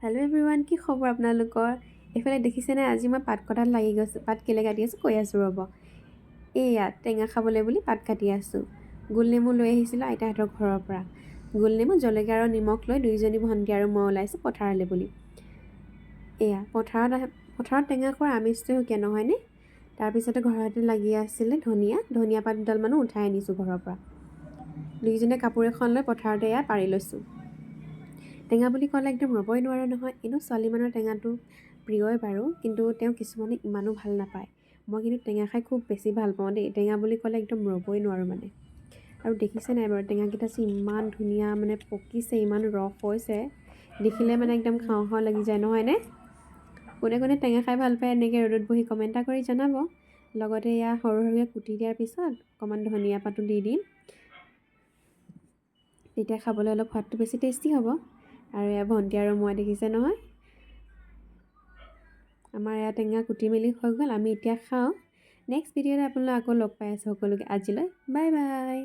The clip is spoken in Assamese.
হেল্ল' এভৰিৱান, কি খবৰ আপোনালোকৰ? এইফালে দেখিছেনে আজি মই পাত কটাত লাগি গৈছোঁ। পাত কেলৈ কাটি আছোঁ কৈ আছোঁ ৰ'ব। এইয়া টেঙা খাবলৈ বুলি পাত কাটি আছোঁ। গোল নেমু লৈ আহিছিলোঁ আইতাহঁতৰ ঘৰৰ পৰা। গোল নেমু, জলকীয়া আৰু নিমখ লৈ দুইজনী ভণ্টি আৰু মই ওলাইছোঁ পথাৰলৈ বুলি। এয়া পথাৰত টেঙা খোৱাৰ আমেজটোৱে সুকীয়া নহয়নে? তাৰপিছতে ঘৰতে লাগি আছিলে ধনিয়া পাত দুডালমানো উঠাই আনিছোঁ ঘৰৰ পৰা। দুইজনে কাপোৰ এখন লৈ পথাৰতে এয়া পাৰি লৈছোঁ। টেঙা বুলি ক'লে একদম ৰ'বই নোৱাৰোঁ নহয়। এনেও ছোৱালী মানুহৰ টেঙাটো প্ৰিয়ই বাৰু, কিন্তু তেওঁ কিছুমানে ইমানো ভাল নাপায়। মই কিন্তু টেঙা খাই খুব বেছি ভাল পাওঁ দেই। টেঙা বুলি ক'লে একদম ৰ'বই নোৱাৰোঁ মানে। আৰু দেখিছে নাই বাৰু টেঙাকেইটা ইমান ধুনীয়া মানে পকিছে, ইমান ৰস হৈছে, দেখিলে মানে একদম খাওঁ খাওঁ লাগি যায় নহয়নে? কোনে কোনে টেঙা খাই ভাল পায় এনেকৈ ৰ'দত বহি কমেণ্ট এটা কৰি জনাব। লগতে এয়া সৰু সৰুকৈ কুটি দিয়াৰ পিছত অকণমান ধনিয়া পাতো দি দিম, তেতিয়া খাবলৈ অলপ সোৱাদটো বেছি টেষ্টি হ'ব। আৰু এয়া ভণ্টি আৰু মই দেখিছে নহয়, আমাৰ এয়া টেঙা কুটি মেলি হৈ গ'ল। আমি এতিয়া খাওঁ। নেক্সট ভিডিঅ'তে আপোনালোক আকৌ লগ পাই আছোঁ সকলোকে। আজিলৈ বাই বাই।